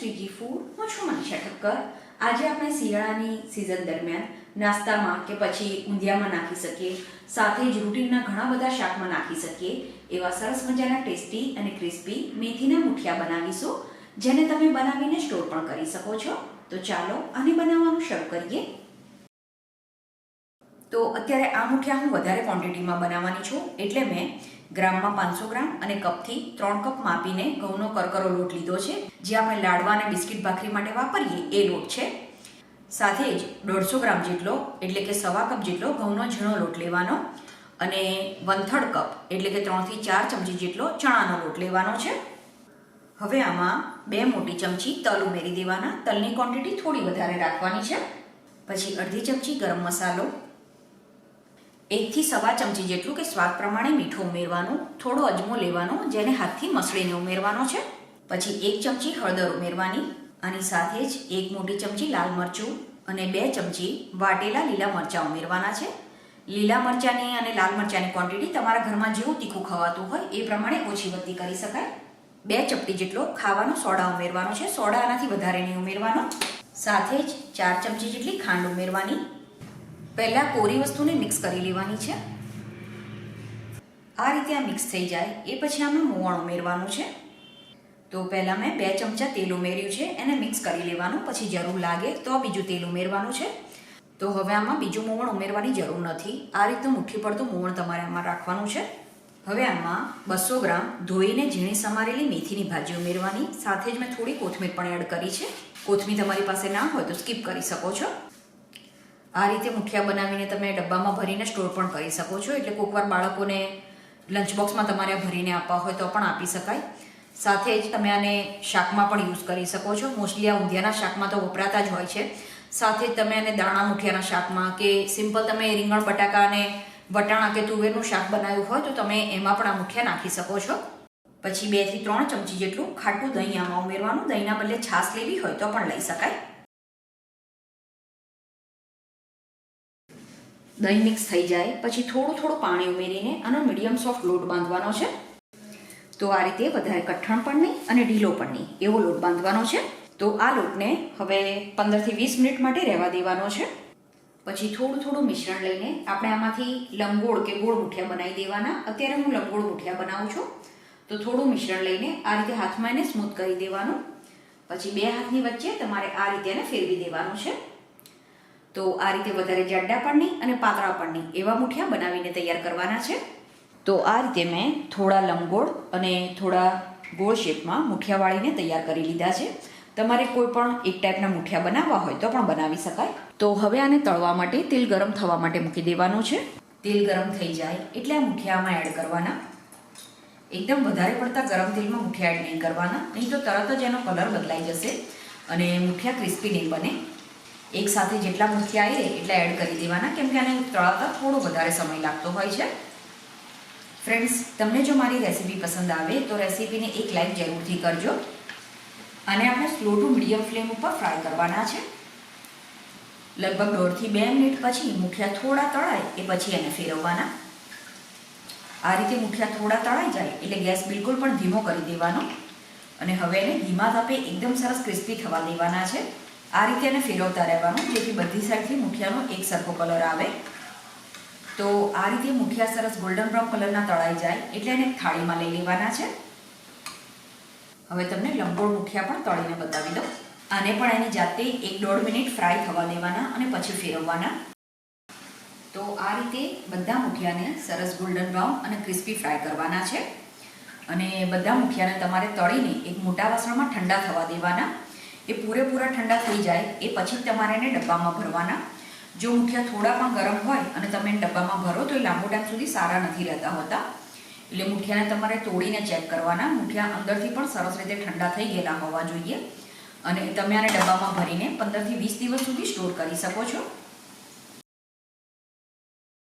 Swiggy food. હું છું મનીષા ઠક્કર. આજે આપણે શિયાળાની સિઝન દરમિયાન નાસ્તામાં કે પછી ઊંધિયામાં નાખી શકીએ, સાથે જ રૂટીનના ઘણા બધા શાકમાં નાખી શકીએ એવા સરસ મજાના ટેસ્ટી અને ક્રિસ્પી મેથીના મુઠિયા બનાવીશું, જેને તમે બનાવીને સ્ટોર પણ કરી શકો છો. તો ચાલો આને બનાવવાનું શરૂ કરીએ. તો અત્યારે આ મુઠિયા હું વધારે ક્વોન્ટિટીમાં બનાવવાની છું, એટલે મેં ગ્રામમાં 500 ગ્રામ અને કપથી 3 કપ માપીને ઘઉંનો કરકરો લોટ લીધો છે, જે આપણે લાડવા અને બિસ્કિટ ભાખરી માટે વાપરીએ એ લોટ છે. સાથે જ 150 ગ્રામ જેટલો એટલે કે 1.25 કપ જેટલો ઘઉંનો ઝીણો લોટ લેવાનો અને 1/3 કપ એટલે કે 3 થી 4 ચમચી જેટલો ચણાનો લોટ લેવાનો છે. હવે આમાં 2 મોટી ચમચી તલ ઉમેરી દેવાના. તલની ક્વોન્ટિટી થોડી વધારે રાખવાની છે. પછી અડધી ચમચી ગરમ મસાલો, 1 થી 1.25 ચમચી જેટલું કે સ્વાદ પ્રમાણે મીઠું ઉમેરવાનું, થોડો અજમો લેવાનો જેને હાથથી મસળીને ઉમેરવાનો છે. પછી 1 ચમચી હળદર ઉમેરવાની. આની સાથે જ 1 મોટી ચમચી લાલ મરચું અને 2 ચમચી વાટેલા લીલા મરચાં ઉમેરવાના છે. લીલા મરચાંની અને લાલ મરચાંની ક્વોન્ટિટી તમારા ઘરમાં જેવું તીખું ખવાતું હોય એ પ્રમાણે ઓછી વધતી કરી શકાય. 2 ચપટી જેટલો ખાવાનો સોડા ઉમેરવાનો છે. સોડા આનાથી વધારે નહીં ઉમેરવાનો. સાથે જ 4 ચમચી જેટલી ખાંડ ઉમેરવાની. પહેલાં કોરી વસ્તુને મિક્સ કરી લેવાની છે. આ રીતે આ મિક્સ થઈ જાય એ પછી આમાં મોવણ ઉમેરવાનું છે. તો પહેલાં મેં 2 ચમચા તેલ ઉમેર્યું છે, એને મિક્સ કરી લેવાનું. પછી જરૂર લાગે તો બીજું તેલ ઉમેરવાનું છે. તો હવે આમાં બીજું મોવણ ઉમેરવાની જરૂર નથી. આ રીતનું મુઠ્ઠી પડતું મોવણ તમારે આમાં રાખવાનું છે. હવે આમાં 200 ગ્રામ ધોઈને ઝીણી સમારેલી મેથીની ભાજી ઉમેરવાની. સાથે જ મેં થોડી કોથમીર પણ એડ કરી છે. કોથમીર તમારી પાસે ના હોય તો સ્કીપ કરી શકો છો. આ રીતે મુઠિયા બનાવીને તમે ડબ્બામાં ભરીને સ્ટોર પણ કરી શકો છો, એટલે કોઈકવાર બાળકોને લંચ બોક્સમાં તમારે ભરીને આપવા હોય તો પણ આપી શકાય. સાથે જ તમે આને શાકમાં પણ યુઝ કરી શકો છો. મોસ્ટલી આ ઊંધિયાના શાકમાં તો વપરાતા જ હોય છે. સાથે જ તમે આને દાણા મુઠિયાના શાકમાં કે સિમ્પલ તમે રીંગણ બટાકા અને વટાણા કે તુવેરનું શાક બનાવ્યું હોય તો તમે એમાં પણ આ મુઠિયા નાખી શકો છો. પછી 2 થી 3 ચમચી જેટલું ખાટું દહીં આમાં ઉમેરવાનું. દહીંના બદલે છાશ લેવી હોય તો પણ લઈ શકાય. દહીં મિક્સ થઈ જાય પછી થોડું પાણી ઉમેરીને આનો મીડિયમ સોફ્ટ લોટ બાંધવાનો છે. તો આ રીતે વધારે કઠણ પણ નહીં અને ઢીલો પણ નહીં એવો લોટ બાંધવાનો છે. તો આ લોટને હવે 15 થી 20 મિનિટ માટે રહેવા દેવાનો છે. પછી થોડું મિશ્રણ લઈને આપણે આમાંથી લંબગોળ કે ગોળ મુઠિયા બનાવી દેવાના. અત્યારે હું લંબગોળ મુઠિયા બનાવું છું. તો થોડું મિશ્રણ લઈને આ રીતે હાથમાં એને સ્મૂથ કરી દેવાનું. પછી 2 હાથની વચ્ચે તમારે આ રીતે એને ફેરવી દેવાનું છે. તો આ રીતે વધારે જાડા પણ નહીં અને પાતળા પણ નહીં એવા મુઠિયા બનાવીને તૈયાર કરવાના છે. તો આ રીતે મેં થોડા લંબગોળ અને થોડા ગોળ શેપમાં મુઠિયા વાળીને તૈયાર કરી લીધા છે. તમારે કોઈ પણ એક ટાઈપના મુઠિયા બનાવવા હોય તો પણ બનાવી શકાય. તો હવે આને તળવા માટે તેલ ગરમ થવા માટે મૂકી દેવાનું છે. તેલ ગરમ થઈ જાય એટલે આ મુઠિયામાં એડ કરવાના. એકદમ વધારે પડતા ગરમ તેલમાં મુઠિયા એડ નહીં કરવાના, નહીં તો તરત જ એનો કલર બદલાઈ જશે અને મુઠિયા ક્રિસ્પી નહીં બને. એક સાથે જેટલા મુઠિયા આવે એટલા એડ કરી દેવાના, કેમ કે આને તળાતા થોડો વધારે સમય લાગતો હોય છે. ફ્રેન્ડ્સ, તમને જો મારી રેસીપી પસંદ આવે તો રેસીપીને એક લાઈક જરૂરથી કરજો. અને આપણે સ્લો ટુ મીડિયમ ફ્લેમ ઉપર ફ્રાય કરવાના છે. લગભગ 1.5 થી 2 મિનિટ પછી મુઠિયા થોડા તળાય એ પછી એને ફેરવવાના. આ રીતે મુઠિયા થોડા તળાઈ જાય એટલે ગેસ બિલકુલ પણ ધીમો કરી દેવાનો અને હવે એને ધીમા તાપે એકદમ સરસ ક્રિસ્પી થવા દેવાના છે. આ રીતે એને ફેરવતા રહેવાનું, જેથી બધી સાઈડથી મુઠિયાનો એક સરખો કલર આવે. તો આ રીતે મુઠિયા સરસ ગોલ્ડન બ્રાઉન કલરના તળાઈ જાય એટલે એને થાળીમાં લઈ લેવાના છે. હવે તમને લંબગોળ મુઠિયા પણ તળીને બતાવી દઉં. આને પણ એની જાતે 1-1.5 મિનિટ ફ્રાય થવા દેવાના અને પછી ફેરવવાના. તો આ રીતે બધા મુઠિયાને સરસ ગોલ્ડન બ્રાઉન અને ક્રિસ્પી ફ્રાય કરવાના છે. અને બધા મુઠિયાને તમારે તળીને એક મોટા વાસણમાં ઠંડા થવા દેવાના. એ પૂરેપૂરા ઠંડા થઈ જાય એ પછી તમારે એને ડબ્બામાં ભરવાના. જો મુઠિયા થોડા પણ ગરમ હોય અને તમે ડબ્બામાં ભરો તો એ લાંબો ટાઈમ સુધી સારા નથી રહેતા હોતા. એટલે મુઠિયાને તમારે તોડીને ચેક કરવાના. મુઠિયા અંદરથી પણ સરસ રીતે ઠંડા થઈ ગયેલા હોવા જોઈએ. અને તમે આને ડબ્બામાં ભરીને 15 થી 20 દિવસ સુધી સ્ટોર કરી શકો છો.